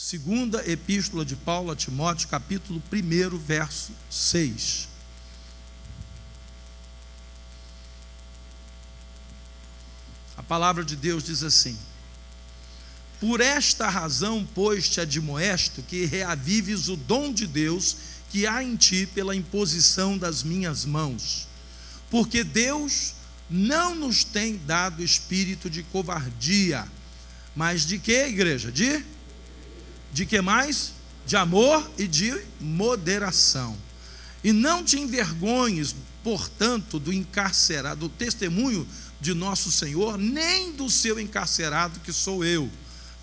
Segunda Epístola de Paulo a Timóteo, capítulo 1, verso 6. A palavra de Deus diz assim: por esta razão, pois, te admoesto que reavives o dom de Deus que há em ti pela imposição das minhas mãos. Porque Deus não nos tem dado espírito de covardia, mas de quê, igreja? De que mais? De amor e de moderação. E não te envergonhes, portanto, do testemunho de nosso Senhor, nem do seu encarcerado, que sou eu.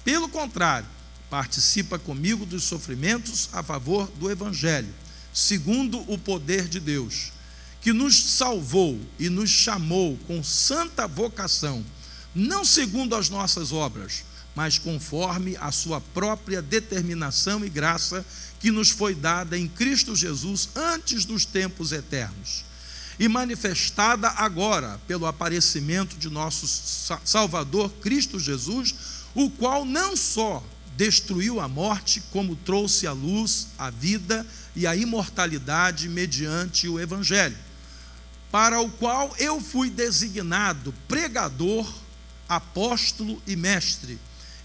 Pelo contrário, participa comigo dos sofrimentos a favor do Evangelho, segundo o poder de Deus, que nos salvou e nos chamou com santa vocação, não segundo as nossas obras, mas conforme a sua própria determinação e graça, que nos foi dada em Cristo Jesus antes dos tempos eternos, e manifestada agora pelo aparecimento de nosso Salvador Cristo Jesus, o qual não só destruiu a morte, como trouxe à luz a vida e a imortalidade mediante o Evangelho, para o qual eu fui designado pregador, apóstolo e mestre.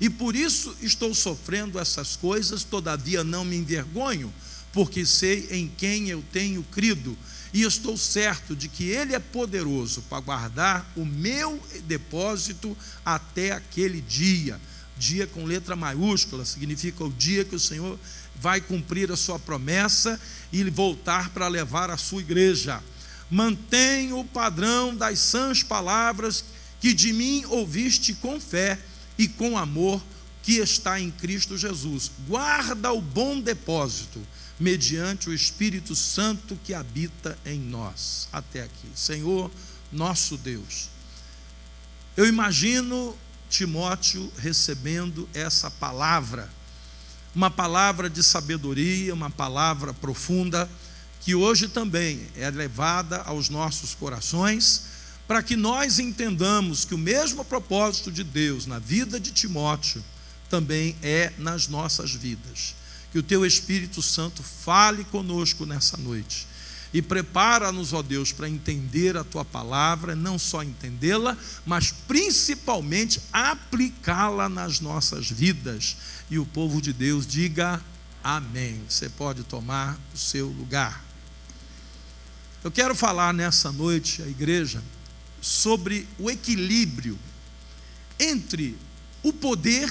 E por isso estou sofrendo essas coisas, todavia não me envergonho, porque sei em quem eu tenho crido, e estou certo de que Ele é poderoso para guardar o meu depósito até aquele dia. Dia com letra maiúscula significa o dia que o Senhor vai cumprir a sua promessa e voltar para levar a sua igreja. Mantenha o padrão das sãs palavras que de mim ouviste com fé e com amor que está em Cristo Jesus. Guarda o bom depósito, mediante o Espírito Santo que habita em nós. Até aqui. Senhor, nosso Deus, eu imagino Timóteo recebendo essa palavra, uma palavra de sabedoria, uma palavra profunda, que hoje também é levada aos nossos corações, para que nós entendamos que o mesmo propósito de Deus na vida de Timóteo também é nas nossas vidas. Que o Teu Espírito Santo fale conosco nessa noite e prepara-nos, ó Deus, para entender a Tua palavra, não só entendê-la, mas principalmente aplicá-la nas nossas vidas. E o povo de Deus diga amém. Você pode tomar o seu lugar. Eu quero falar nessa noite, a igreja, sobre o equilíbrio entre o poder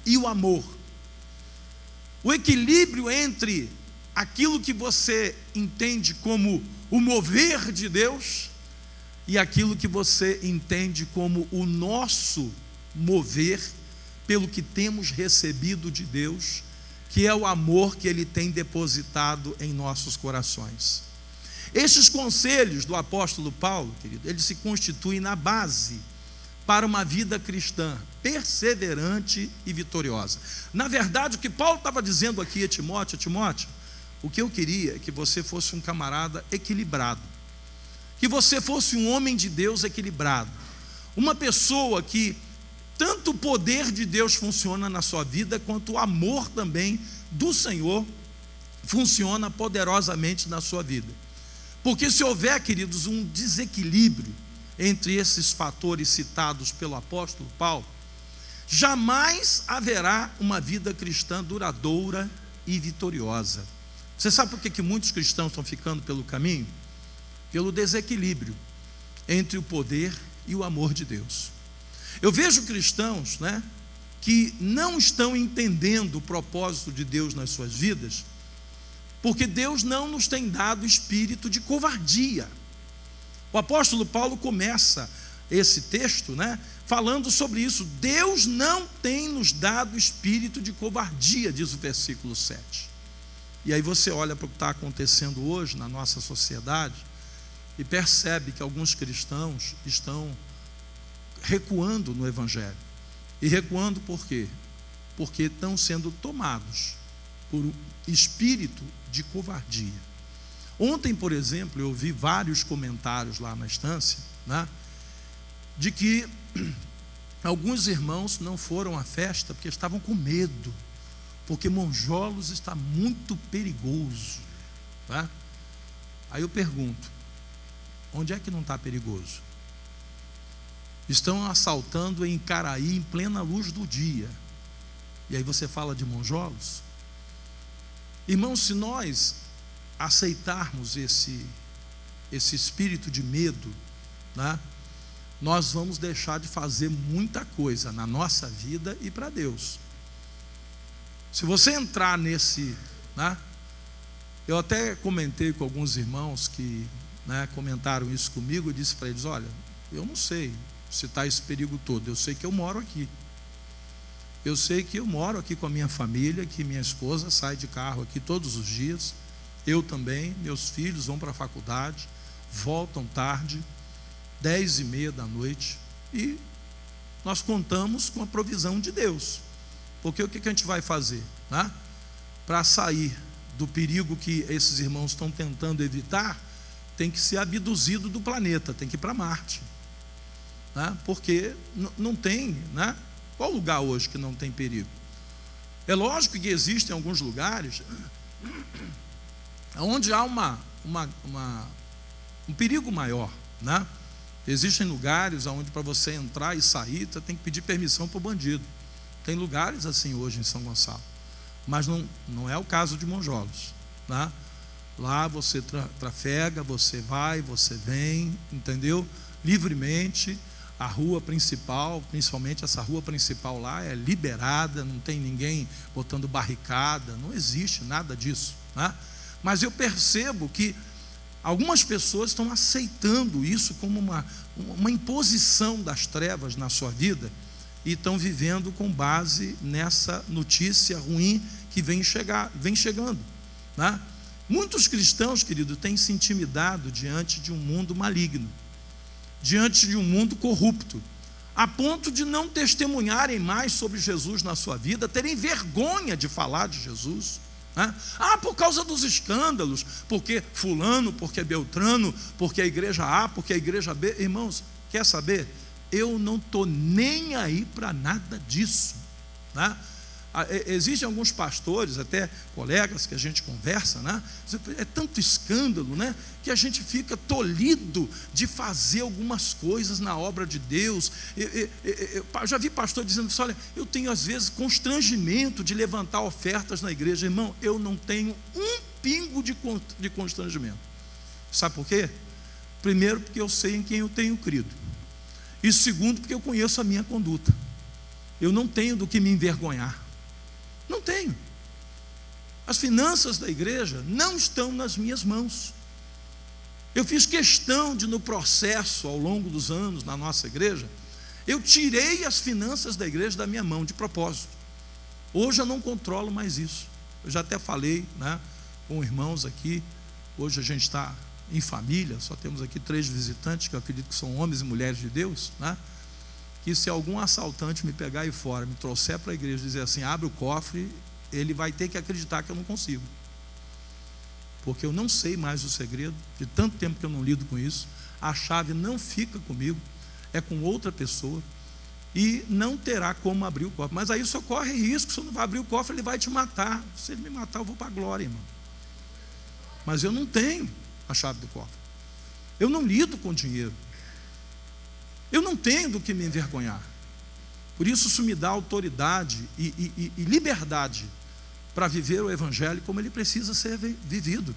e o amor. O equilíbrio entre aquilo que você entende como o mover de Deus e aquilo que você entende como o nosso mover, pelo que temos recebido de Deus, que é o amor que Ele tem depositado em nossos corações. Esses conselhos do apóstolo Paulo, querido, eles se constituem na base para uma vida cristã perseverante e vitoriosa. Na verdade, o que Paulo estava dizendo aqui a Timóteo, o que eu queria é que você fosse um camarada equilibrado, que você fosse um homem de Deus equilibrado, uma pessoa que tanto o poder de Deus funciona na sua vida, quanto o amor também do Senhor funciona poderosamente na sua vida. Porque se houver, queridos, um desequilíbrio entre esses fatores citados pelo apóstolo Paulo, jamais haverá uma vida cristã duradoura e vitoriosa. Você sabe por que muitos cristãos estão ficando pelo caminho? Pelo desequilíbrio entre o poder e o amor de Deus. Eu vejo cristãos, que não estão entendendo o propósito de Deus nas suas vidas, porque Deus não nos tem dado espírito de covardia. O apóstolo Paulo começa esse texto, falando sobre isso. Deus não tem nos dado espírito de covardia, diz o versículo 7. E aí você olha para o que está acontecendo hoje na nossa sociedade e percebe que alguns cristãos estão recuando no Evangelho. E recuando por quê? Porque estão sendo tomados por um espírito de covardia. Ontem, por exemplo, eu ouvi vários comentários lá na estância, de que alguns irmãos não foram à festa porque estavam com medo. porque Monjolos está muito perigoso, tá? Aí eu pergunto, onde é que não está perigoso? Estão assaltando em Caraí em plena luz do dia, e aí você fala de Monjolos? Irmãos, se nós aceitarmos esse espírito de medo, né, nós vamos deixar de fazer muita coisa na nossa vida e para Deus. Se você entrar nesse, né, eu até comentei com alguns irmãos que, né, comentaram isso comigo, eu disse para eles, olha, eu não sei se está esse perigo todo, eu sei que eu moro aqui. Eu sei que eu moro aqui com a minha família, que minha esposa sai de carro aqui todos os dias, eu também, meus filhos vão para a faculdade, voltam tarde, 10h30 da noite, e nós contamos com a provisão de Deus, porque o que a gente vai fazer, né? Para sair do perigo que esses irmãos estão tentando evitar, tem que ser abduzido do planeta, tem que ir para Marte, né? Porque não tem, né? Qual lugar hoje que não tem perigo? É lógico que existem alguns lugares onde há um perigo maior, né? Existem lugares onde para você entrar e sair, você tem que pedir permissão para o bandido. Tem lugares assim hoje em São Gonçalo, mas não é o caso de Monjolos, né? Lá você trafega, você vai, você vem, entendeu? Livremente. A rua principal, principalmente essa rua principal lá, é liberada, não tem ninguém botando barricada, não existe nada disso, né? Mas eu percebo que algumas pessoas estão aceitando isso como uma imposição das trevas na sua vida e estão vivendo com base nessa notícia ruim que vem chegando, né? Muitos cristãos, querido, têm se intimidado diante de um mundo maligno, diante de um mundo corrupto, a ponto de não testemunharem mais sobre Jesus na sua vida, terem vergonha de falar de Jesus, né? Por causa dos escândalos, porque fulano, porque Beltrano, porque a igreja A, porque a igreja B. Irmãos, quer saber? Eu não estou nem aí para nada disso, né? Existem alguns pastores, até colegas que a gente conversa, né? É tanto escândalo, né, que a gente fica tolhido de fazer algumas coisas na obra de Deus. Eu já vi pastor dizendo assim, olha, eu tenho às vezes constrangimento de levantar ofertas na igreja. Irmão, eu não tenho um pingo de constrangimento. Sabe por quê? Primeiro, porque eu sei em quem eu tenho crido, e segundo, porque eu conheço a minha conduta. Eu não tenho do que me envergonhar. Não tenho. As finanças da igreja não estão nas minhas mãos. Eu fiz questão de, no processo, ao longo dos anos, na nossa igreja, eu tirei as finanças da igreja da minha mão, de propósito. Hoje eu não controlo mais isso. Eu já até falei, né, com irmãos aqui. Hoje a gente está em família, só temos aqui 3 visitantes, que eu acredito que são homens e mulheres de Deus, né? Que se algum assaltante me pegar aí fora, me trouxer para a igreja e dizer assim, abre o cofre, ele vai ter que acreditar que eu não consigo, porque eu não sei mais o segredo, de tanto tempo que eu não lido com isso. A chave não fica comigo, é com outra pessoa, e não terá como abrir o cofre. Mas aí só corre risco, se eu não vai abrir o cofre, ele vai te matar. Se ele me matar, eu vou para a glória, irmão. Mas eu não tenho a chave do cofre, eu não lido com dinheiro, eu não tenho do que me envergonhar. Por isso me dá autoridade e liberdade para viver o evangelho como ele precisa ser vivido,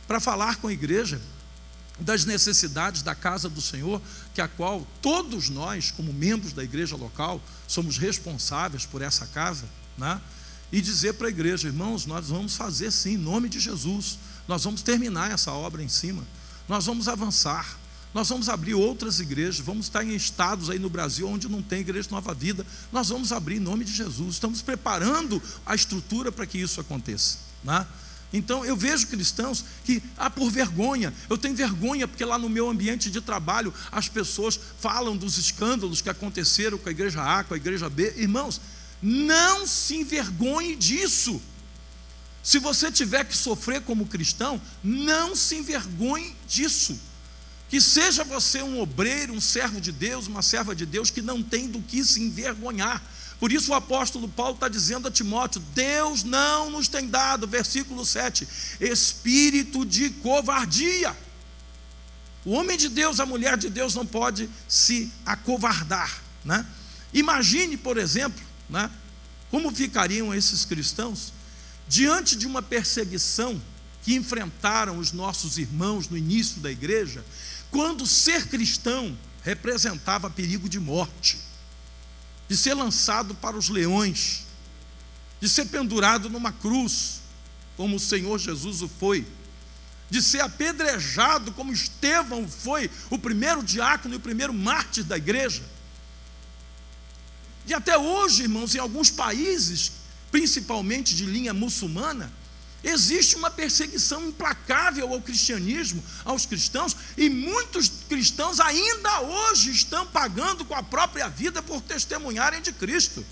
para falar com a igreja das necessidades da casa do Senhor, que a qual todos nós, como membros da igreja local, somos responsáveis por essa casa, né? E dizer para a igreja, irmãos, nós vamos fazer sim, em nome de Jesus, nós vamos terminar essa obra em cima, nós vamos avançar, nós vamos abrir outras igrejas, vamos estar em estados aí no Brasil onde não tem igreja Nova Vida, nós vamos abrir em nome de Jesus, estamos preparando a estrutura para que isso aconteça, né? Então eu vejo cristãos que, por vergonha, eu tenho vergonha porque lá no meu ambiente de trabalho as pessoas falam dos escândalos que aconteceram com a igreja A, com a igreja B. Irmãos, não se envergonhe disso. Se você tiver que sofrer como cristão, não se envergonhe disso. Que seja você um obreiro, um servo de Deus, uma serva de Deus, que não tem do que se envergonhar, Por isso o apóstolo Paulo está dizendo a Timóteo: Deus não nos tem dado, versículo 7, espírito de covardia. O homem de Deus, a mulher de Deus não pode se acovardar, né? Imagine, por exemplo, né, como ficariam esses cristãos diante de uma perseguição que enfrentaram os nossos irmãos no início da igreja, quando ser cristão representava perigo de morte, de ser lançado para os leões, de ser pendurado numa cruz, como o Senhor Jesus o foi, de ser apedrejado, como Estevão foi, o primeiro diácono e o primeiro mártir da igreja. E até hoje, irmãos, em alguns países, principalmente de linha muçulmana, existe uma perseguição implacável ao cristianismo, aos cristãos, e muitos cristãos ainda hoje estão pagando com a própria vida por testemunharem de Cristo.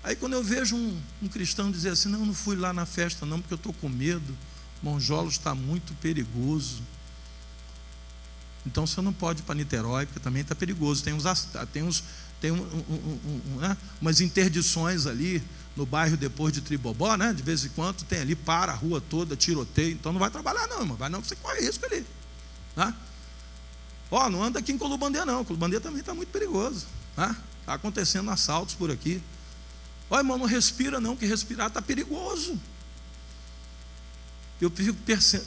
Aí quando eu vejo um cristão dizer assim: não fui lá na festa não, porque eu estou com medo, Monjolos está muito perigoso. Então você não pode ir para Niterói, porque também está perigoso. Tem umas interdições ali no bairro depois de Tribobó, né? De vez em quando tem ali, para a rua toda, tiroteio. Então não vai trabalhar não, irmão. Vai não, você corre risco ali, né? Não anda aqui em Colubandê não. Colubandê também está muito perigoso, né? Está acontecendo assaltos por aqui. Irmão, não respira não, que respirar está perigoso. Eu fico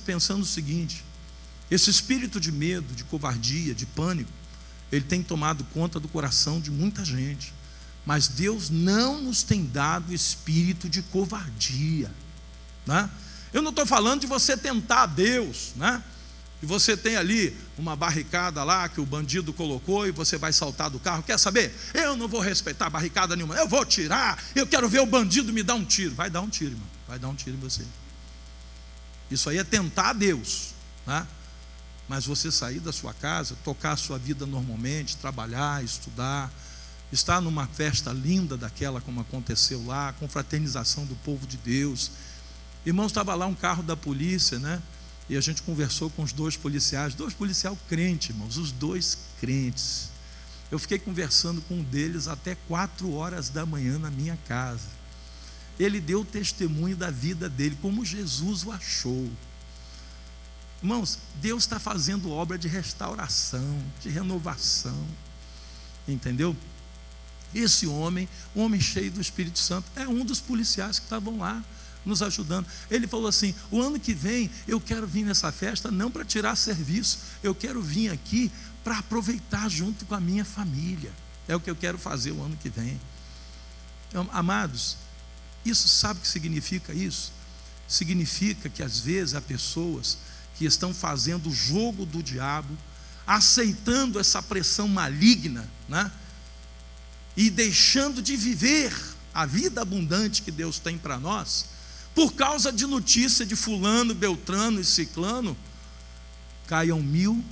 pensando o seguinte: esse espírito de medo, de covardia, de pânico, ele tem tomado conta do coração de muita gente. Mas Deus não nos tem dado espírito de covardia, né? Eu não estou falando de você tentar Deus, né? E você tem ali uma barricada lá que o bandido colocou e você vai saltar do carro. Quer saber? Eu não vou respeitar barricada nenhuma, eu vou tirar, eu quero ver o bandido me dar um tiro. Vai dar um tiro, irmão, vai dar um tiro em você. Isso aí é tentar Deus, né? Mas você sair da sua casa, tocar a sua vida normalmente, trabalhar, estudar, estar numa festa linda daquela como aconteceu lá, confraternização do povo de Deus. Irmãos, estava lá um carro da polícia, né? E a gente conversou com os dois policiais crentes, irmãos, os dois crentes. Eu fiquei conversando com um deles até 4 horas da manhã na minha casa. Ele deu testemunho da vida dele, como Jesus o achou. Irmãos, Deus está fazendo obra de restauração, de renovação, entendeu? Esse homem, um homem cheio do Espírito Santo, é um dos policiais que estavam lá nos ajudando. Ele falou assim: o ano que vem eu quero vir nessa festa não para tirar serviço, eu quero vir aqui para aproveitar junto com a minha família. É o que eu quero fazer o ano que vem. Então, amados, isso, sabe o que significa isso? Significa que às vezes há pessoas que estão fazendo o jogo do diabo, aceitando essa pressão maligna, né? E deixando de viver a vida abundante que Deus tem para nós, por causa de notícia de fulano, beltrano e ciclano. Caiam 1000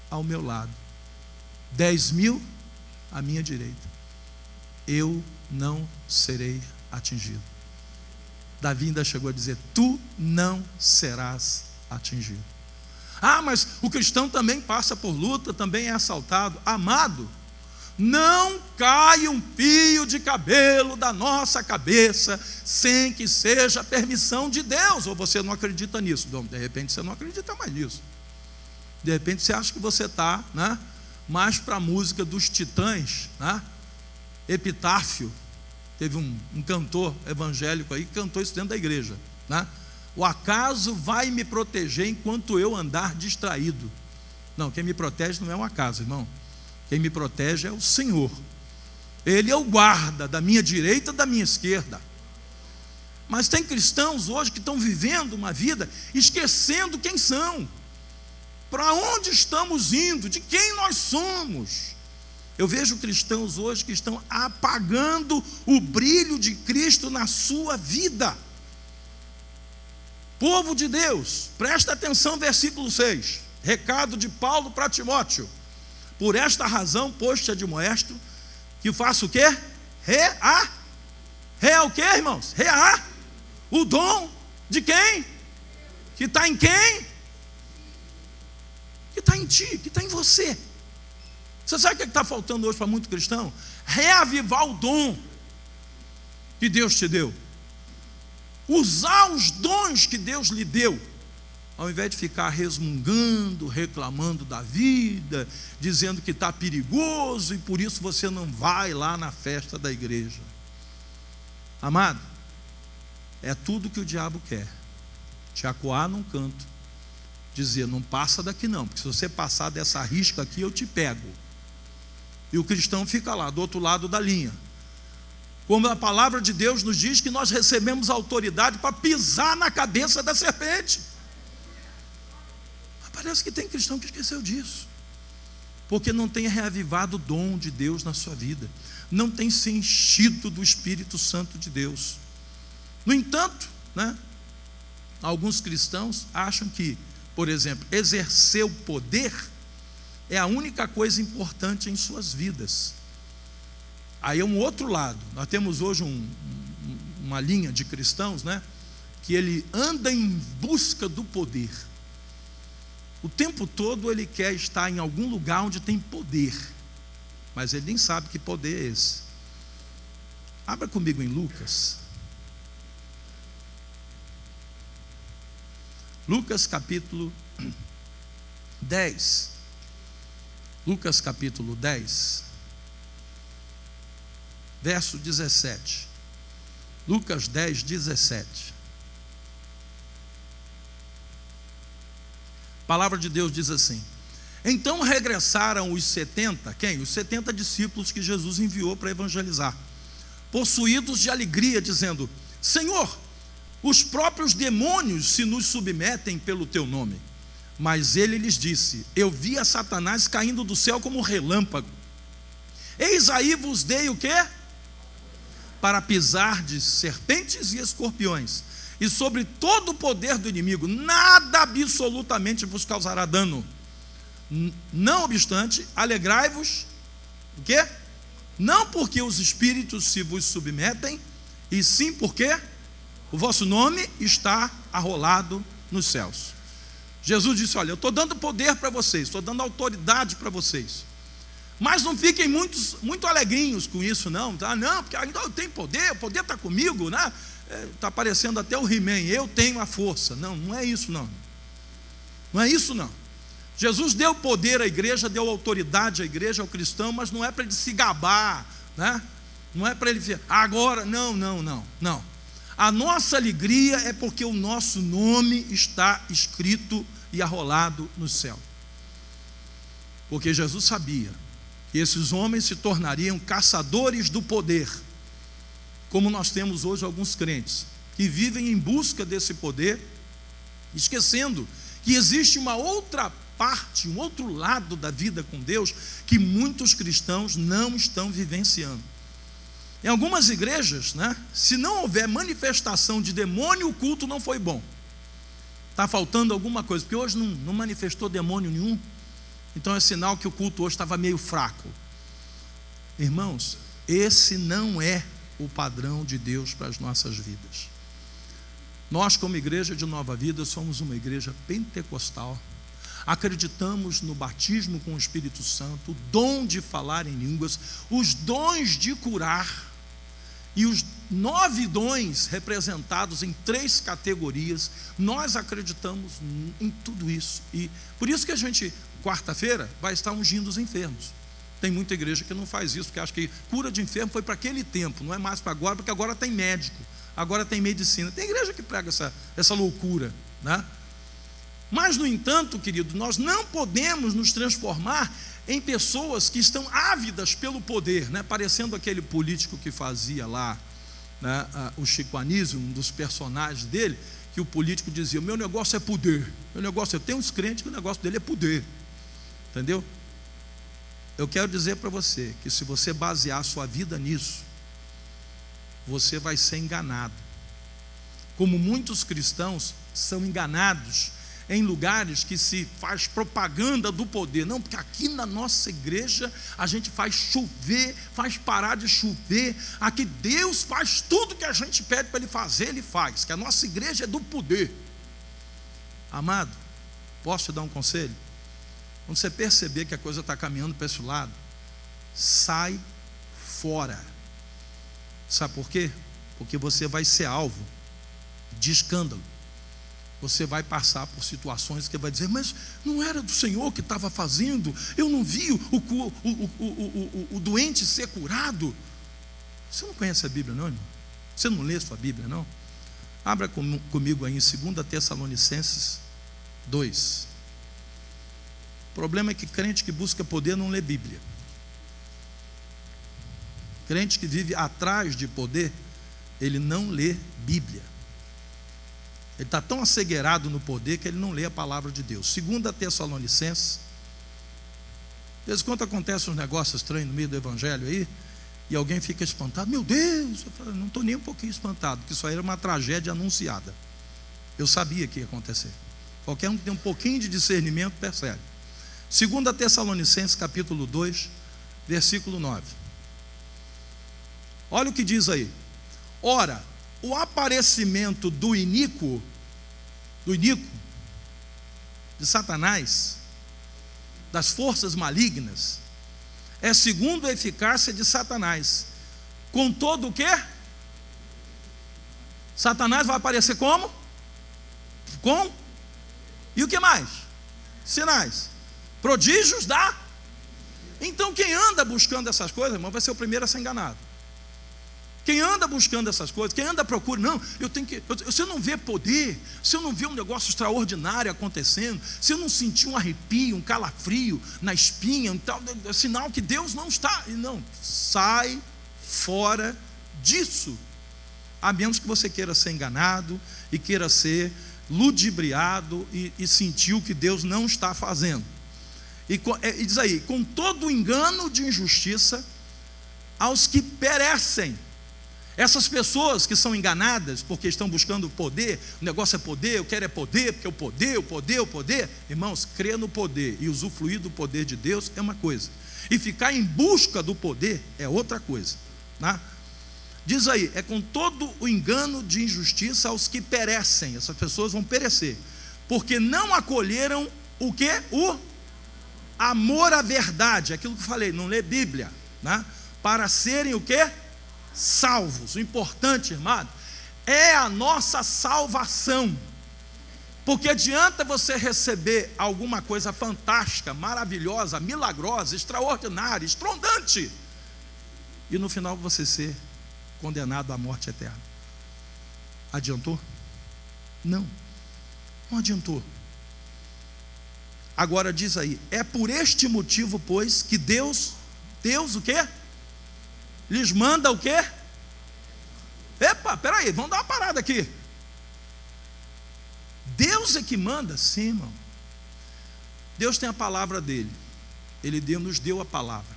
ao meu lado, 10.000 à minha direita, eu não serei atingido. Davi ainda chegou a dizer: tu não serás atingido. Mas o cristão também passa por luta, também é assaltado. Amado, não cai um fio de cabelo da nossa cabeça sem que seja permissão de Deus. Ou você não acredita nisso? De repente você não acredita mais nisso. De repente você acha que você está, né, mais para a música dos Titãs, né? Epitáfio. Teve um cantor evangélico aí que cantou isso dentro da igreja, né? O acaso vai me proteger enquanto eu andar distraído. Não, quem me protege não é um acaso, irmão. Quem me protege é o Senhor. Ele é o guarda da minha direita e da minha esquerda. Mas tem cristãos hoje que estão vivendo uma vida esquecendo quem são, para onde estamos indo, de quem nós somos. Eu vejo cristãos hoje que estão apagando o brilho de Cristo na sua vida. Povo de Deus, presta atenção, versículo 6, recado de Paulo para Timóteo: por esta razão, pois te admoesto, que faça o quê? O quê, irmãos? O dom de quem? Que está em quem? Que está em ti, que está em você. Você sabe o que está faltando hoje para muito cristão? reavivar o dom que Deus te deu, usar os dons que Deus lhe deu, ao invés de ficar resmungando, reclamando da vida, dizendo que está perigoso e por isso você não vai lá na festa da igreja. Amado, é tudo que o diabo quer: te acuar num canto, dizer, não passa daqui não, porque se você passar dessa risca aqui eu te pego. E o cristão fica lá, do outro lado da linha. Como a palavra de Deus nos diz que nós recebemos autoridade para pisar na cabeça da serpente. Mas parece que tem cristão que esqueceu disso, porque não tem reavivado o dom de Deus na sua vida, não tem se enchido do Espírito Santo de Deus. No entanto, alguns cristãos acham que, por exemplo, exercer o poder é a única coisa importante em suas vidas. Aí é um outro lado. Nós temos hoje uma linha de cristãos, que ele anda em busca do poder. O tempo todo ele quer estar em algum lugar onde tem poder, mas ele nem sabe que poder é esse. Abra comigo em Lucas. Lucas capítulo 10. Lucas capítulo 10, verso 17. Lucas 10, 17. A palavra de Deus diz assim: então regressaram os 70, quem? Os 70 discípulos que Jesus enviou para evangelizar, possuídos de alegria, dizendo: Senhor, os próprios demônios se nos submetem pelo teu nome. Mas ele lhes disse: eu vi a Satanás caindo do céu como um relâmpago. Eis aí vos dei o quê? Para pisar de serpentes e escorpiões, e sobre todo o poder do inimigo, nada absolutamente vos causará dano. Não obstante, alegrai-vos, o quê? Não porque os espíritos se vos submetem, e sim porque o vosso nome está arrolado nos céus. Jesus disse: olha, eu estou dando poder para vocês, estou dando autoridade para vocês, mas não fiquem muito alegrinhos com isso não, tá? Não, porque ainda eu tenho poder, o poder está comigo, está parecendo até o He-Man, eu tenho a força. Não, não é isso não. Não é isso não. Jesus deu poder à igreja, deu autoridade à igreja, ao cristão, mas não é para ele se gabar, não é para ele dizer, agora, não. A nossa alegria é porque o nosso nome está escrito e arrolado no céu. Porque Jesus sabia que esses homens se tornariam caçadores do poder, como nós temos hoje alguns crentes, que vivem em busca desse poder, esquecendo que existe uma outra parte, um outro lado da vida com Deus, que muitos cristãos não estão vivenciando. Em algumas igrejas, se não houver manifestação de demônio, o culto não foi bom. Está faltando alguma coisa, porque hoje não manifestou demônio nenhum, então é sinal que o culto hoje estava meio fraco. Irmãos, esse não é o padrão de Deus para as nossas vidas. Nós, como igreja de Nova Vida, somos uma igreja pentecostal. Acreditamos no batismo com o Espírito Santo, o dom de falar em línguas, os dons de curar, e os 9 dons representados em 3 categorias. Nós acreditamos em tudo isso, e por isso que a gente, quarta-feira, vai estar ungindo os enfermos. Tem muita igreja que não faz isso, porque acha que cura de enfermo foi para aquele tempo, não é mais para agora, porque agora tem médico, agora tem medicina. Tem igreja que prega essa loucura, Mas, no entanto, querido, nós não podemos nos transformar em pessoas que estão ávidas pelo poder, parecendo aquele político que fazia lá, o Chico Anísio, um dos personagens dele, que o político dizia: o meu negócio é poder, eu tenho uns crentes que o negócio dele é poder, entendeu? Eu quero dizer para você que se você basear a sua vida nisso, você vai ser enganado, como muitos cristãos são enganados em lugares que se faz propaganda do poder. Não, porque aqui na nossa igreja a gente faz chover, faz parar de chover, aqui Deus faz tudo que a gente pede para Ele fazer, Ele faz, que a nossa igreja é do poder. Amado, posso te dar um conselho? Quando você perceber que a coisa está caminhando para esse lado, sai fora. Sabe por quê? Porque você vai ser alvo de escândalo. Você vai passar por situações que vai dizer: mas não era do Senhor que estava fazendo? Eu não vi o doente ser curado. Você não conhece a Bíblia, não, irmão? Você não lê sua Bíblia, não? Abra comigo aí em 2 Tessalonicenses 2. O problema é que crente que busca poder não lê Bíblia. Crente que vive atrás de poder, ele não lê Bíblia. Ele está tão assegueirado no poder que ele não lê a palavra de Deus. 2 Tessalonicenses. De vez em quando acontecem uns negócios estranhos no meio do evangelho aí, e alguém fica espantado: meu Deus! Eu falo: não estou nem um pouquinho espantado, porque isso aí era uma tragédia anunciada. Eu sabia que ia acontecer. Qualquer um que tem um pouquinho de discernimento percebe. 2 Tessalonicenses capítulo 2, versículo 9. Olha o que diz aí: ora, o aparecimento do iníquo, de Satanás, das forças malignas, é segundo a eficácia de Satanás. Com todo o quê? Satanás vai aparecer como? Com? E o que mais? Sinais. Prodígios da? Então quem anda buscando essas coisas, irmão, vai ser o primeiro a ser enganado. Quem anda buscando essas coisas, quem anda procurando, não, se eu não ver poder, se eu não ver um negócio extraordinário acontecendo, se eu não sentir um arrepio, um calafrio na espinha, então, é sinal que Deus não está. Não, sai fora disso, a menos que você queira ser enganado e queira ser ludibriado e sentir o que Deus não está fazendo. E diz aí: com todo o engano de injustiça aos que perecem. Essas pessoas que são enganadas porque estão buscando poder, o negócio é poder, eu quero é poder, porque o poder, irmãos, crer no poder e usufruir do poder de Deus é uma coisa, e ficar em busca do poder é outra coisa, né? Diz aí: é com todo o engano de injustiça aos que perecem. Essas pessoas vão perecer, porque não acolheram o que? O amor à verdade, aquilo que eu falei, não lê Bíblia, né? Para serem o que? Salvos. O importante, irmão, é a nossa salvação. Porque adianta você receber alguma coisa fantástica, maravilhosa, milagrosa, extraordinária, estrondante, e no final você ser condenado à morte eterna. Adiantou? Não adiantou. Agora diz aí: é por este motivo, pois, que Deus o quê? Lhes manda o quê? Epa, peraí, vamos dar uma parada aqui. Deus é que manda? Sim, irmão. Deus tem a palavra dele. Ele nos deu a palavra,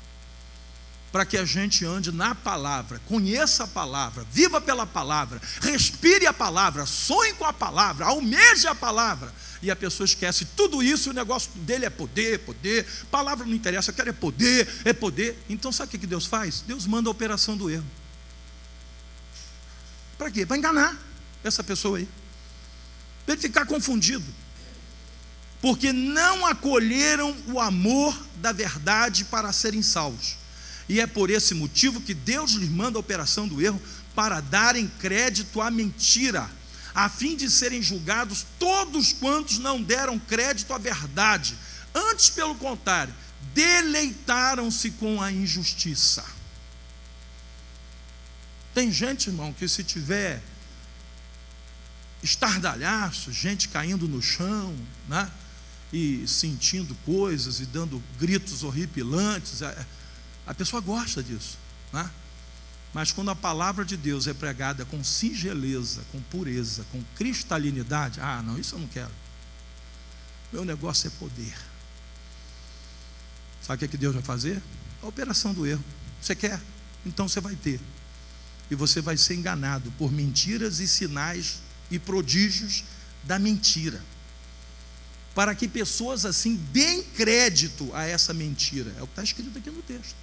para que a gente ande na palavra, conheça a palavra, viva pela palavra, respire a palavra, sonhe com a palavra, almeje a palavra. E a pessoa esquece tudo isso, e o negócio dele é poder, palavra não interessa, eu quero é poder. Então sabe o que Deus faz? Deus manda a operação do erro. Para quê? Para enganar essa pessoa aí, para ele ficar confundido, porque não acolheram o amor da verdade para serem salvos. E é por esse motivo que Deus lhes manda a operação do erro, para darem crédito à mentira, a fim de serem julgados todos quantos não deram crédito à verdade, antes, pelo contrário, deleitaram-se com a injustiça. Tem gente, irmão, que se tiver estardalhaço, gente caindo no chão, né, e sentindo coisas e dando gritos horripilantes, a pessoa gosta disso, né? Mas quando a palavra de Deus é pregada com singeleza, com pureza, com cristalinidade, não, isso eu não quero. Meu negócio é poder. Sabe o que Deus vai fazer? A operação do erro. Você quer? Então você vai ter. E você vai ser enganado por mentiras e sinais e prodígios da mentira, para que pessoas assim deem crédito a essa mentira. É o que está escrito aqui no texto.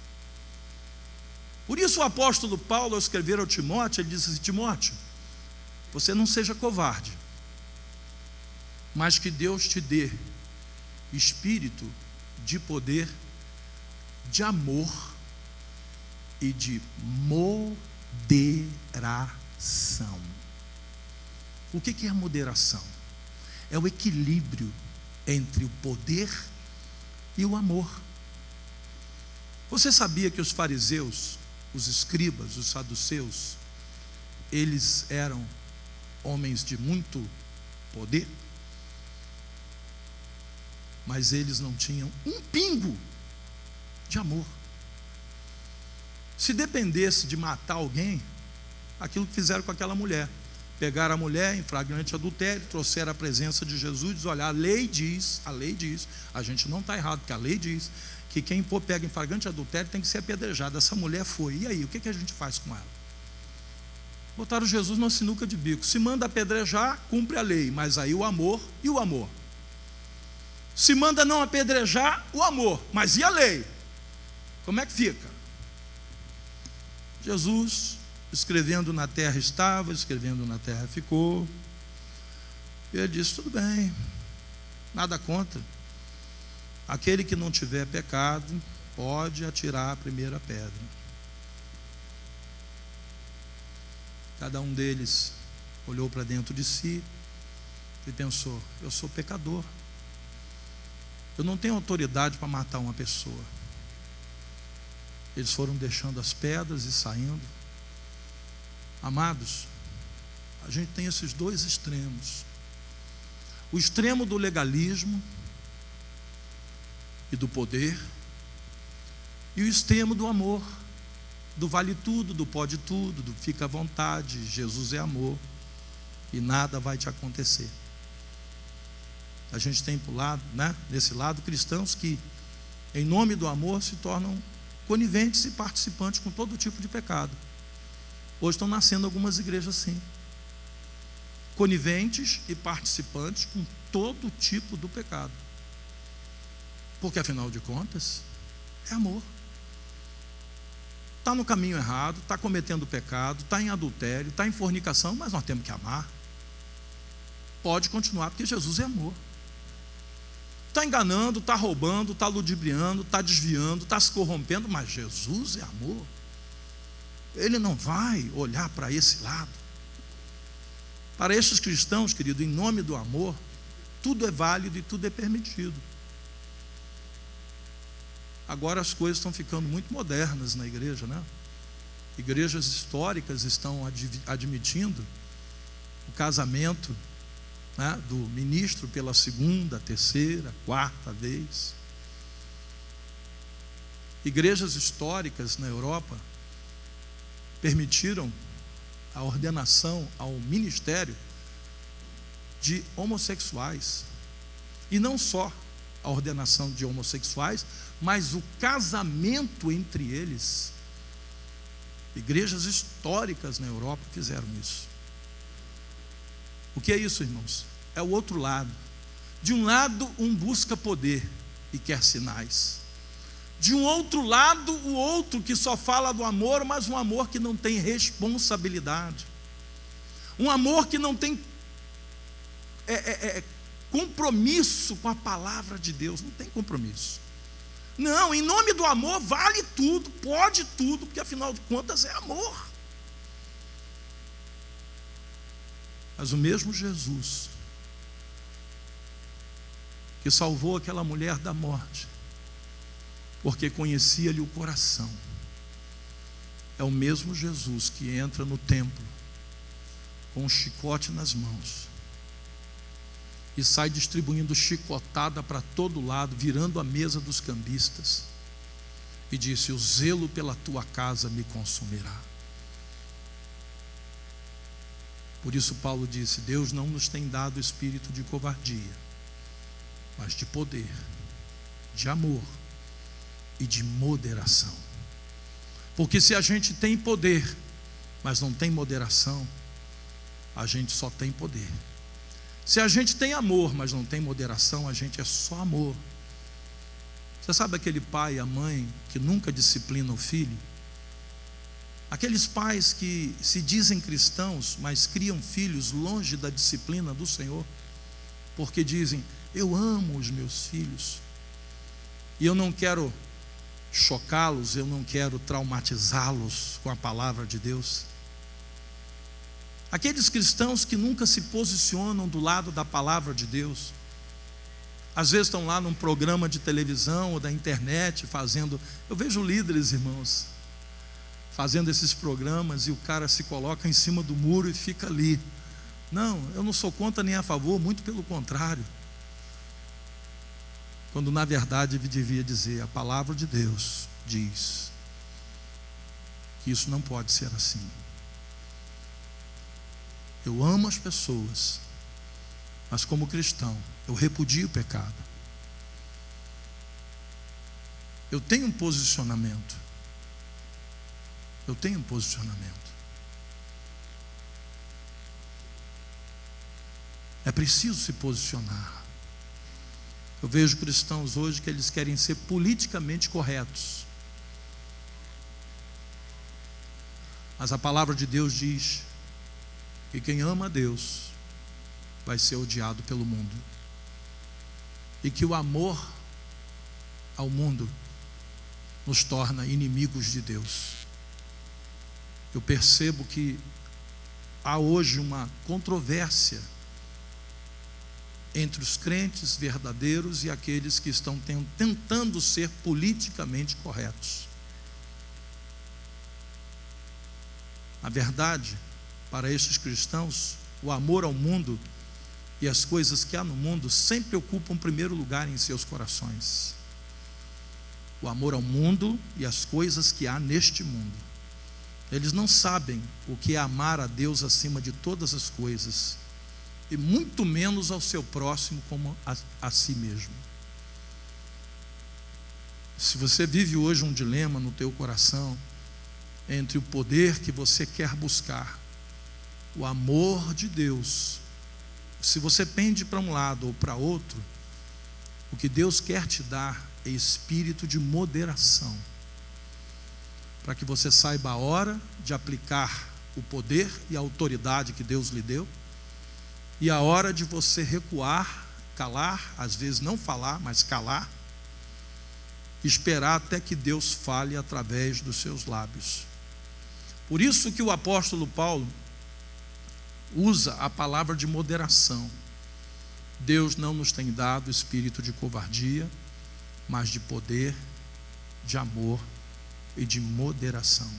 Por isso o apóstolo Paulo, ao escrever ao Timóteo, ele disse assim: Timóteo, você não seja covarde, mas que Deus te dê espírito de poder, de amor e de moderação. O que é a moderação? É o equilíbrio entre o poder e o amor. Você sabia que os fariseus, os escribas, os saduceus, eles eram homens de muito poder, mas eles não tinham um pingo de amor. Se dependesse de matar alguém, aquilo que fizeram com aquela mulher, pegaram a mulher em flagrante adultério, trouxeram a presença de Jesus, diz: olha, a lei diz, a gente não está errado, porque a lei diz que quem for pego em flagrante adultério tem que ser apedrejado. Essa mulher foi, e aí, o que a gente faz com ela? Botaram Jesus numa sinuca de bico. Se manda apedrejar, cumpre a lei, mas aí o amor, e o amor? Se manda não apedrejar, o amor, mas e a lei? Como é que fica? Jesus, escrevendo na terra estava, escrevendo na terra ficou. E ele disse: tudo bem, nada contra. Aquele que não tiver pecado, pode atirar a primeira pedra. Cada um deles olhou para dentro de si e pensou: eu sou pecador, eu não tenho autoridade para matar uma pessoa. Eles foram deixando as pedras e saindo. Amados, a gente tem esses dois extremos: o extremo do legalismo e do poder, e o extremo do amor, do vale tudo, do pode tudo, do fica à vontade. Jesus é amor e nada vai te acontecer. A gente tem por lado, nesse lado, cristãos que, em nome do amor, se tornam coniventes e participantes com todo tipo de pecado. Hoje estão nascendo algumas igrejas assim, coniventes e participantes com todo tipo do pecado, porque afinal de contas é amor. Está no caminho errado, está cometendo pecado, está em adultério, está em fornicação, mas nós temos que amar. Pode continuar, porque Jesus é amor. Está enganando, está roubando, está ludibriando, está desviando, está se corrompendo, mas Jesus é amor. Ele não vai olhar para esse lado. Para estes cristãos, querido, em nome do amor, tudo é válido e tudo é permitido. Agora as coisas estão ficando muito modernas na igreja, Igrejas históricas estão admitindo o casamento do ministro pela segunda, terceira, quarta vez. Igrejas históricas na Europa permitiram a ordenação ao ministério de homossexuais, e não só a ordenação de homossexuais, mas o casamento entre eles. Igrejas históricas na Europa fizeram isso. O que é isso, irmãos? É o outro lado. De um lado, um busca poder e quer sinais. De um outro lado, o outro que só fala do amor, mas um amor que não tem responsabilidade. Um amor que não tem compromisso com a palavra de Deus. Não tem compromisso. Não, em nome do amor vale tudo, pode tudo, porque afinal de contas é amor. Mas o mesmo Jesus que salvou aquela mulher da morte, porque conhecia-lhe o coração, é o mesmo Jesus que entra no templo com um chicote nas mãos e sai distribuindo chicotada para todo lado, virando a mesa dos cambistas, e disse: o zelo pela tua casa me consumirá. Por isso Paulo disse: Deus não nos tem dado espírito de covardia, mas de poder, de amor e de moderação. Porque se a gente tem poder, mas não tem moderação, a gente só tem poder. Se a gente tem amor, mas não tem moderação, a gente é só amor. Você sabe aquele pai e a mãe que nunca disciplina o filho? Aqueles pais que se dizem cristãos, mas criam filhos longe da disciplina do Senhor, porque dizem: eu amo os meus filhos e eu não quero chocá-los, eu não quero traumatizá-los com a palavra de Deus. Aqueles cristãos que nunca se posicionam do lado da palavra de Deus, às vezes estão lá num programa de televisão ou da internet fazendo, eu vejo líderes, irmãos, fazendo esses programas, e o cara se coloca em cima do muro e fica ali. Não, eu não sou contra nem a favor, muito pelo contrário. Quando na verdade ele devia dizer: a palavra de Deus diz que isso não pode ser assim. Eu amo as pessoas, mas como cristão, eu repudio o pecado. Eu tenho um posicionamento. Eu tenho um posicionamento. É preciso se posicionar. Eu vejo cristãos hoje que eles querem ser politicamente corretos. Mas a palavra de Deus diz que quem ama a Deus vai ser odiado pelo mundo. E que o amor ao mundo nos torna inimigos de Deus. Eu percebo que há hoje uma controvérsia entre os crentes verdadeiros e aqueles que estão tentando ser politicamente corretos. Na verdade, para estes cristãos, o amor ao mundo e as coisas que há no mundo sempre ocupam primeiro lugar em seus corações. O amor ao mundo e as coisas que há neste mundo. Eles não sabem o que é amar a Deus acima de todas as coisas, e muito menos ao seu próximo como a si mesmo. Se você vive hoje um dilema no teu coração entre o poder que você quer buscar, o amor de Deus, se você pende para um lado ou para outro, o que Deus quer te dar é espírito de moderação, para que você saiba a hora de aplicar o poder e a autoridade que Deus lhe deu, e a hora de você recuar, calar, às vezes não falar, mas calar, esperar até que Deus fale através dos seus lábios. Por isso que o apóstolo Paulo usa a palavra de moderação. Deus não nos tem dado espírito de covardia, mas de poder, de amor e de moderação.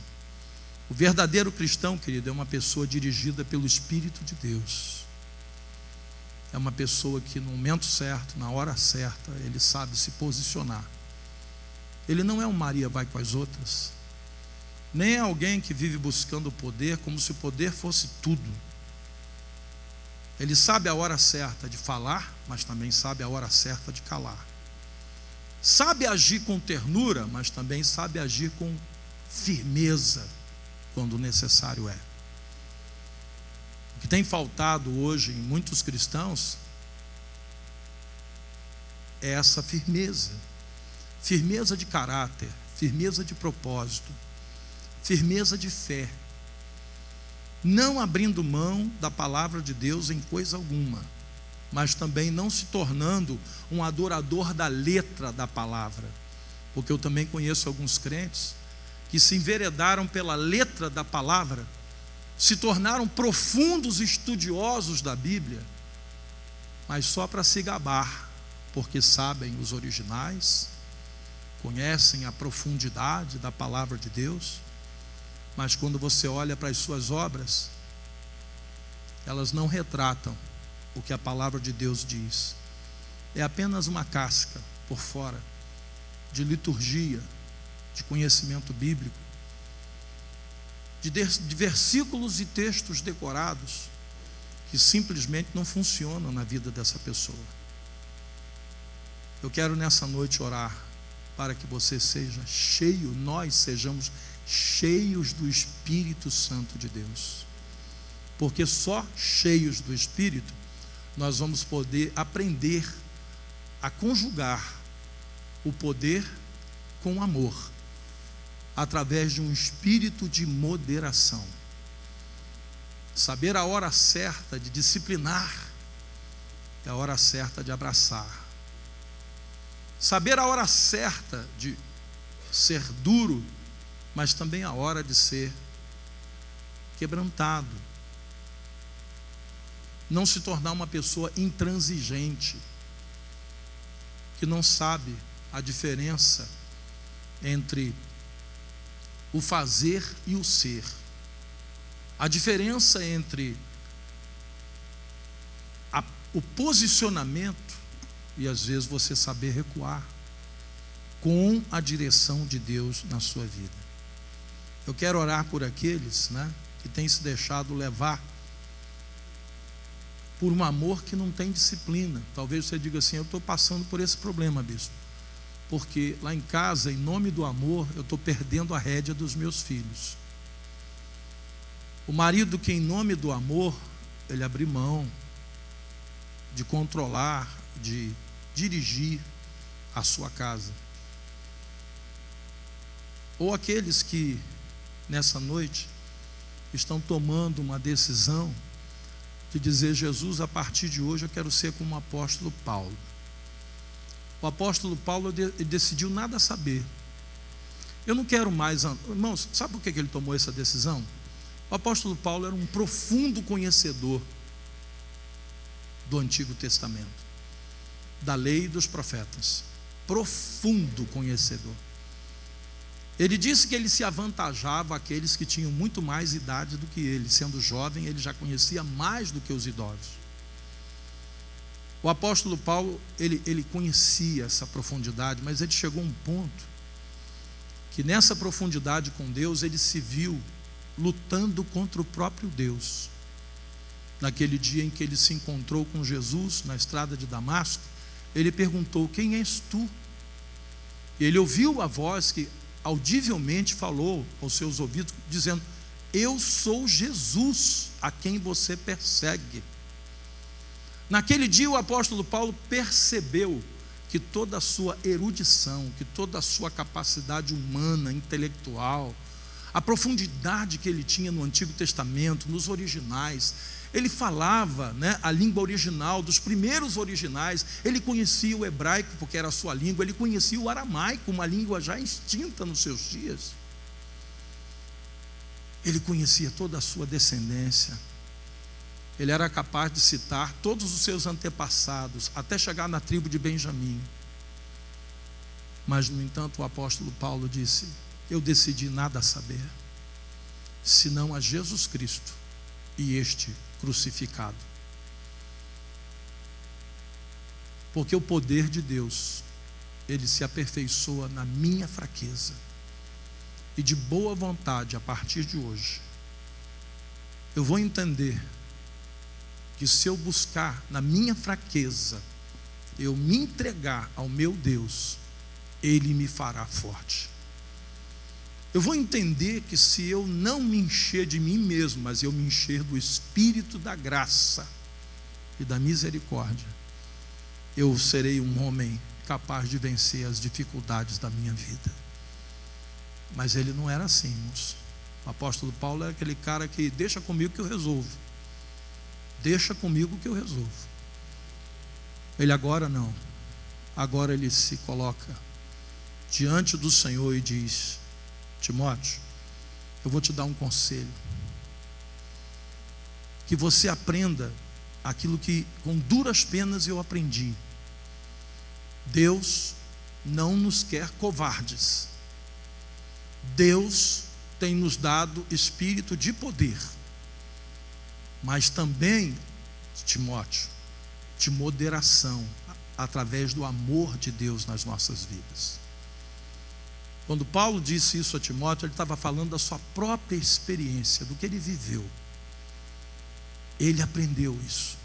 O verdadeiro cristão, querido, é uma pessoa dirigida pelo Espírito de Deus. É uma pessoa que no momento certo, na hora certa, ele sabe se posicionar. Ele não é um Maria vai com as outras, nem é alguém que vive buscando o poder como se o poder fosse tudo. Ele sabe a hora certa de falar, mas também sabe a hora certa de calar. Sabe agir com ternura, mas também sabe agir com firmeza quando necessário é. O que tem faltado hoje em muitos cristãos é essa firmeza. Firmeza de caráter, firmeza de propósito, firmeza de fé. Não abrindo mão da palavra de Deus em coisa alguma, mas também não se tornando um adorador da letra da palavra. Porque eu também conheço alguns crentes que se enveredaram pela letra da palavra, se tornaram profundos estudiosos da Bíblia, mas só para se gabar, porque sabem os originais, conhecem a profundidade da palavra de Deus, mas quando você olha para as suas obras, elas não retratam o que a palavra de Deus diz. É apenas uma casca por fora, de liturgia, de conhecimento bíblico, de versículos e textos decorados, que simplesmente não funcionam na vida dessa pessoa. Eu quero nessa noite orar para que você seja cheio, nós sejamos cheios do Espírito Santo de Deus, porque só cheios do Espírito nós vamos poder aprender a conjugar o poder com o amor, através de um espírito de moderação. Saber a hora certa de disciplinar é a hora certa de abraçar. Saber a hora certa de ser duro, mas também a hora de ser quebrantado. Não se tornar uma pessoa intransigente, que não sabe a diferença entre o fazer e o ser. A diferença entre o posicionamento e às vezes você saber recuar com a direção de Deus na sua vida. Eu quero orar por aqueles, que têm se deixado levar por um amor que não tem disciplina. Talvez você diga assim: eu estou passando por esse problema, bispo, porque lá em casa, em nome do amor, eu estou perdendo a rédea dos meus filhos. O marido que em nome do amor, ele abre mão de controlar, de dirigir a sua casa. Ou aqueles que nessa noite estão tomando uma decisão de dizer: Jesus, a partir de hoje eu quero ser como o apóstolo Paulo. O apóstolo Paulo decidiu nada saber. Eu não quero mais. Irmãos, sabe por que ele tomou essa decisão? O apóstolo Paulo era um profundo conhecedor do Antigo Testamento, da lei e dos profetas. Profundo conhecedor. Ele disse que ele se avantajava àqueles que tinham muito mais idade do que ele. Sendo jovem, ele já conhecia mais do que os idosos. O apóstolo Paulo, ele conhecia essa profundidade, mas ele chegou a um ponto que nessa profundidade com Deus, ele se viu lutando contra o próprio Deus. Naquele dia em que ele se encontrou com Jesus na estrada de Damasco, ele perguntou: quem és tu? E ele ouviu a voz que audivelmente falou aos seus ouvidos, dizendo: eu sou Jesus, a quem você persegue. Naquele dia o apóstolo Paulo percebeu que toda a sua erudição, que toda a sua capacidade humana, intelectual, a profundidade que ele tinha no Antigo Testamento, nos originais, ele falava a língua original, dos primeiros originais. Ele conhecia o hebraico, porque era a sua língua. Ele conhecia o aramaico, uma língua já extinta nos seus dias. Ele conhecia toda a sua descendência. Ele era capaz de citar todos os seus antepassados, até chegar na tribo de Benjamim. Mas, no entanto, o apóstolo Paulo disse: eu decidi nada saber, senão a Jesus Cristo e este crucificado. Porque o poder de Deus, ele se aperfeiçoa na minha fraqueza. E de boa vontade, a partir de hoje, eu vou entender que se eu buscar na minha fraqueza, eu me entregar ao meu Deus, Ele me fará forte. Eu vou entender que se eu não me encher de mim mesmo, mas eu me encher do Espírito da graça e da misericórdia, eu serei um homem capaz de vencer as dificuldades da minha vida. Mas ele não era assim, irmãos. O apóstolo Paulo era aquele cara que: deixa comigo que eu resolvo. Deixa comigo que eu resolvo. Ele agora não. Agora ele se coloca diante do Senhor e diz: Timóteo, eu vou te dar um conselho. Que você aprenda aquilo que com duras penas eu aprendi. Deus não nos quer covardes. Deus tem nos dado espírito de poder, mas também, Timóteo, de moderação, através do amor de Deus nas nossas vidas. Quando Paulo disse isso a Timóteo, ele estava falando da sua própria experiência, do que ele viveu. Ele aprendeu isso.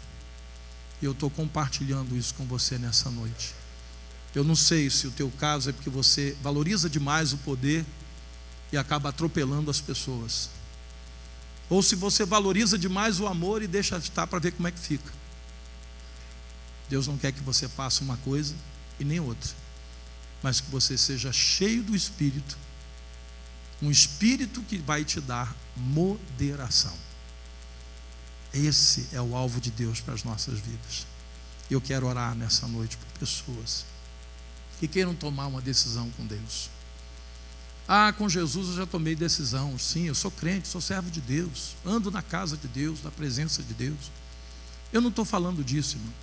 E eu estou compartilhando isso com você nessa noite. Eu não sei se o teu caso é porque você valoriza demais o poder e acaba atropelando as pessoas, ou se você valoriza demais o amor e deixa estar para ver como é que fica. Deus não quer que você faça uma coisa e nem outra, mas que você seja cheio do Espírito, um Espírito que vai te dar moderação. Esse é o alvo de Deus para as nossas vidas. Eu quero orar nessa noite por pessoas que queiram tomar uma decisão com Deus. Com Jesus eu já tomei decisão. Sim, eu sou crente, sou servo de Deus, ando na casa de Deus, na presença de Deus. Eu não estou falando disso, irmão.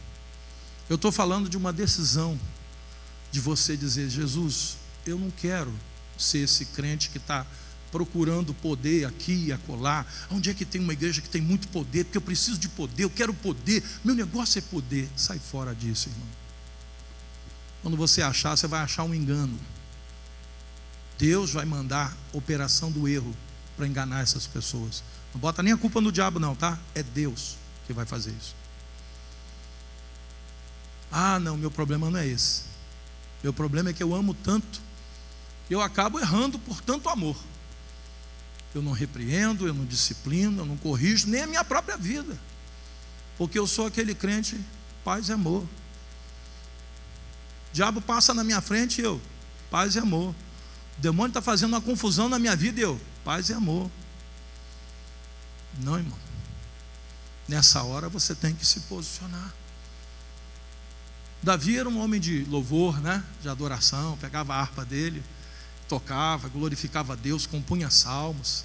Eu estou falando de uma decisão de você dizer: Jesus, eu não quero ser esse crente que está procurando poder aqui e acolá. Onde é que tem uma igreja que tem muito poder? Porque eu preciso de poder, eu quero poder, meu negócio é poder. Sai fora disso, irmão. Quando você achar, você vai achar um engano. Deus vai mandar operação do erro para enganar essas pessoas. Não bota nem a culpa no diabo não, tá? É Deus que vai fazer isso. Não, meu problema não é esse. Meu problema é que eu amo tanto, eu acabo errando por tanto amor. Eu não repreendo, eu não disciplino, eu não corrijo, nem a minha própria vida. Porque eu sou aquele crente, paz e amor. O diabo passa na minha frente e eu, paz e amor. O demônio está fazendo uma confusão na minha vida e eu, paz e amor. Não, irmão. Nessa hora você tem que se posicionar. Davi era um homem de louvor, né? De adoração, pegava a harpa dele, tocava, glorificava a Deus, compunha salmos.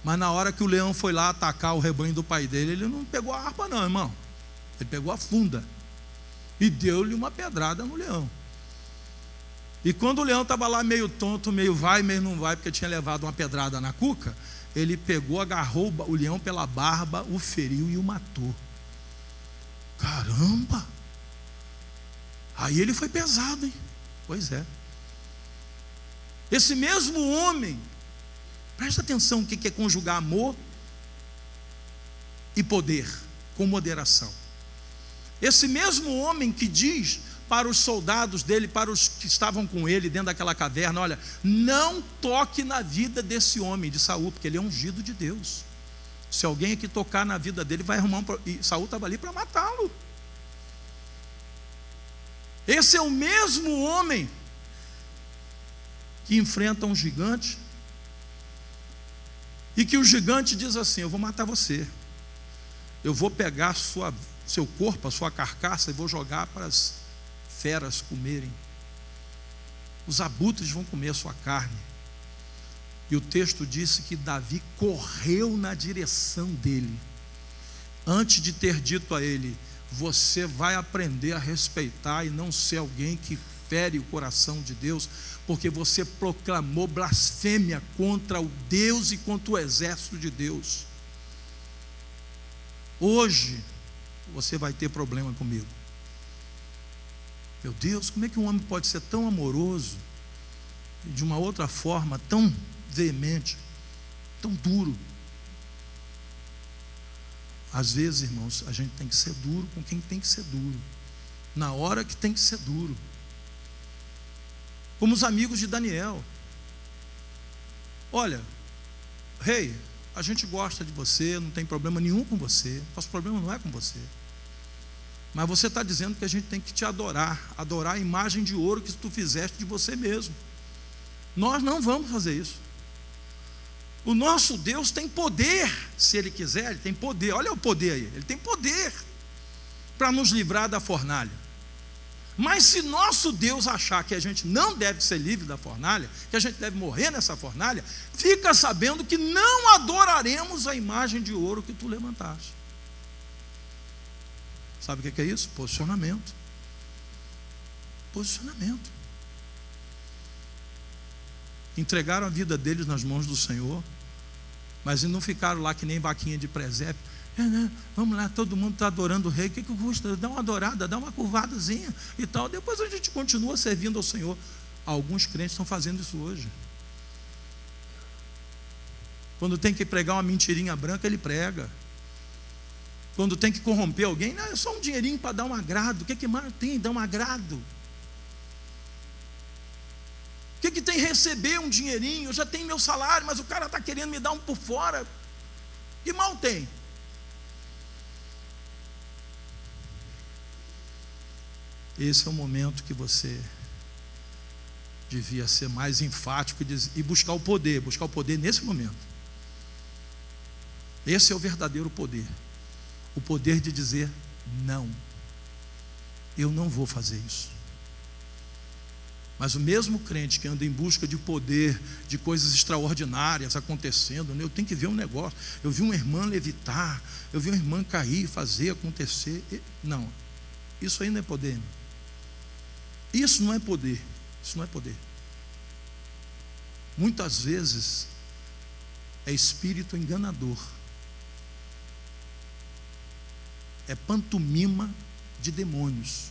Mas na hora que o leão foi lá atacar o rebanho do pai dele, ele não pegou a harpa não, irmão. Ele pegou a funda e deu-lhe uma pedrada no leão. E quando o leão estava lá meio tonto, meio vai, meio não vai, porque tinha levado uma pedrada na cuca, ele pegou, agarrou o leão pela barba, o feriu e o matou. Caramba! Aí ele foi pesado, hein? Pois é. Esse mesmo homem, presta atenção o que é conjugar amor e poder, com moderação. Esse mesmo homem que diz para os soldados dele, para os que estavam com ele dentro daquela caverna: olha, não toque na vida desse homem, de Saul, porque ele é ungido de Deus. Se alguém aqui tocar na vida dele, vai arrumar e Saul estava ali para matá-lo. Esse é o mesmo homem que enfrenta um gigante e que o gigante diz assim: eu vou matar você, eu vou pegar seu corpo, a sua carcaça, e vou jogar para as feras comerem, os abutres vão comer a sua carne. E o texto disse que Davi correu na direção dele, antes de ter dito a ele: você vai aprender a respeitar e não ser alguém que fere o coração de Deus, porque você proclamou blasfêmia contra o Deus e contra o exército de Deus. Hoje você vai ter problema comigo. Meu Deus, como é que um homem pode ser tão amoroso e de uma outra forma tão veemente, tão duro? Às vezes, irmãos, a gente tem que ser duro com quem tem que ser duro, na hora que tem que ser duro. Como os amigos de Daniel: olha, rei, a gente gosta de você, não tem problema nenhum com você, nosso problema não é com você, mas você está dizendo que a gente tem que te adorar a imagem de ouro que tu fizeste de você mesmo. Nós não vamos fazer isso. O nosso Deus tem poder, se Ele quiser, Ele tem poder. Olha o poder aí, Ele tem poder para nos livrar da fornalha. Mas se nosso Deus achar que a gente não deve ser livre da fornalha, que a gente deve morrer nessa fornalha, fica sabendo que não adoraremos a imagem de ouro que tu levantaste. Sabe o que é isso? Posicionamento. Posicionamento. Entregaram a vida deles nas mãos do Senhor, mas não ficaram lá que nem vaquinha de presépio. Vamos lá, todo mundo está adorando o rei, o que custa? Dá uma adorada, dá uma curvadazinha e tal, depois a gente continua servindo ao Senhor. Alguns crentes estão fazendo isso hoje. Quando tem que pregar uma mentirinha branca, ele prega. Quando tem que corromper alguém, não, é só um dinheirinho para dar um agrado. O que mais tem? Dar um agrado. O que tem receber um dinheirinho? Eu já tenho meu salário, mas o cara está querendo me dar um por fora. Que mal tem? Esse é o momento que você devia ser mais enfático e buscar o poder nesse momento. Esse é o verdadeiro poder. O poder de dizer: não, eu não vou fazer isso. Mas o mesmo crente que anda em busca de poder, de coisas extraordinárias acontecendo, né? Eu tenho que ver um negócio. Eu vi uma irmã levitar, eu vi uma irmã cair, fazer acontecer. Não, isso aí não é poder, irmão. Isso não é poder. Isso não é poder. Muitas vezes é espírito enganador. É pantomima de demônios.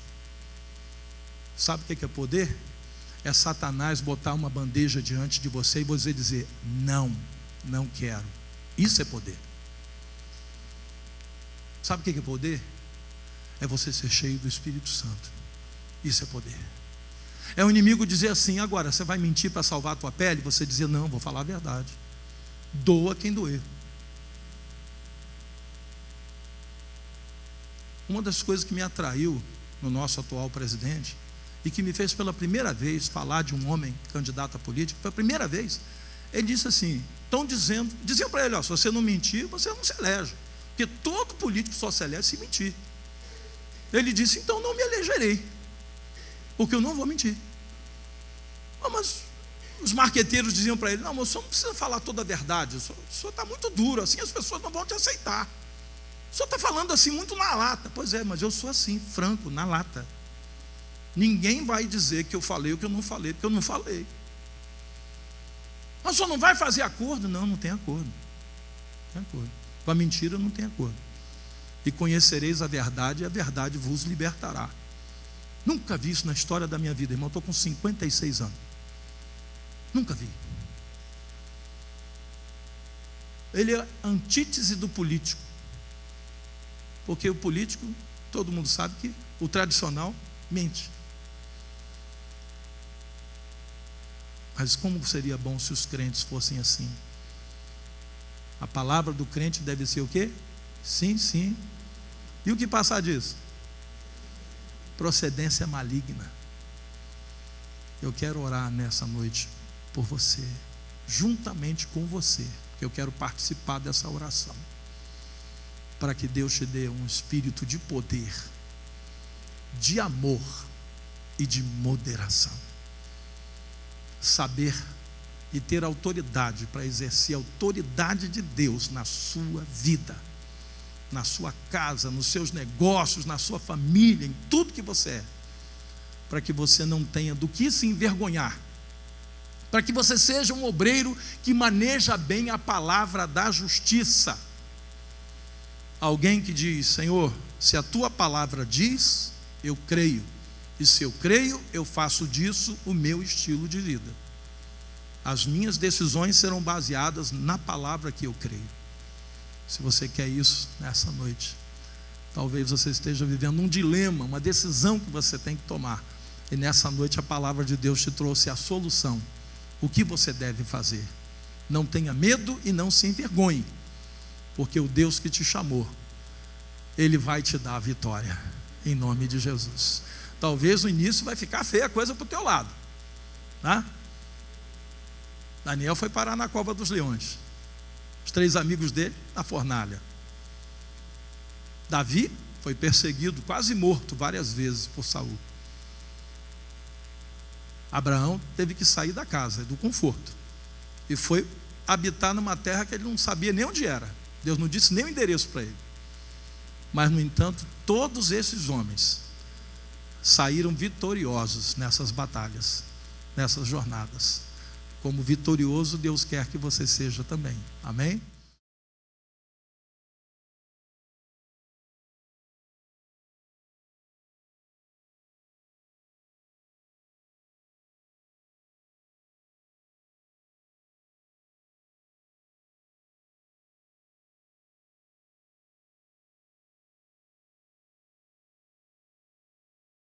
Sabe o que é poder? É Satanás botar uma bandeja diante de você e você dizer: não, não quero. Isso é poder. Sabe o que é poder? É você ser cheio do Espírito Santo. Isso é poder. É o inimigo dizer assim: agora, você vai mentir para salvar a tua pele? Você dizer: não, vou falar a verdade. Doa quem doer. Uma das coisas que me atraiu no nosso atual presidente e que me fez pela primeira vez falar de um homem candidato a político, foi a primeira vez, ele disse assim: diziam para ele, ó, se você não mentir, você não se elege, porque todo político só se elege se mentir. Ele disse: então não me elegerei, porque eu não vou mentir. Mas os marqueteiros diziam para ele: não, mas o senhor não precisa falar toda a verdade, o senhor está muito duro, assim as pessoas não vão te aceitar, o senhor está falando assim muito na lata. Pois é, mas eu sou assim, franco, na lata. Ninguém vai dizer que eu falei o que eu não falei, porque eu não falei. Mas o senhor não vai fazer acordo? Não, não tem acordo. Não tem acordo. Com a mentira não tem acordo. E conhecereis a verdade, e a verdade vos libertará. Nunca vi isso na história da minha vida, irmão. Eu estou com 56 anos. Nunca vi. Ele é a antítese do político. Porque o político, todo mundo sabe que o tradicional mente. Mas como seria bom se os crentes fossem assim? A palavra do crente deve ser o quê? Sim, sim. E o que passar disso? Procedência maligna. Eu quero orar nessa noite por você, juntamente com você, porque eu quero participar dessa oração, para que Deus te dê um espírito de poder, de amor e de moderação. Saber e ter autoridade para exercer a autoridade de Deus na sua vida, na sua casa, nos seus negócios, na sua família, em tudo que você é, para que você não tenha do que se envergonhar, para que você seja um obreiro que maneja bem a palavra da justiça. Alguém que diz: Senhor, se a tua palavra diz, eu creio, e se eu creio, eu faço disso o meu estilo de vida. As minhas decisões serão baseadas na palavra que eu creio. Se você quer isso nessa noite, talvez você esteja vivendo um dilema, uma decisão que você tem que tomar, e nessa noite a palavra de Deus te trouxe a solução. O que você deve fazer? Não tenha medo e não se envergonhe, porque o Deus que te chamou, Ele vai te dar a vitória, em nome de Jesus. Talvez no início vai ficar feia a coisa para o teu lado, tá? Daniel foi parar na cova dos leões, os 3 amigos dele na fornalha. Davi foi perseguido, quase morto várias vezes por Saul. Abraão teve que sair da casa, do conforto, e foi habitar numa terra que ele não sabia nem onde era. Deus não disse nem o endereço para ele. Mas, no entanto, todos esses homens saíram vitoriosos nessas batalhas, nessas jornadas. Como vitorioso, Deus quer que você seja também. Amém?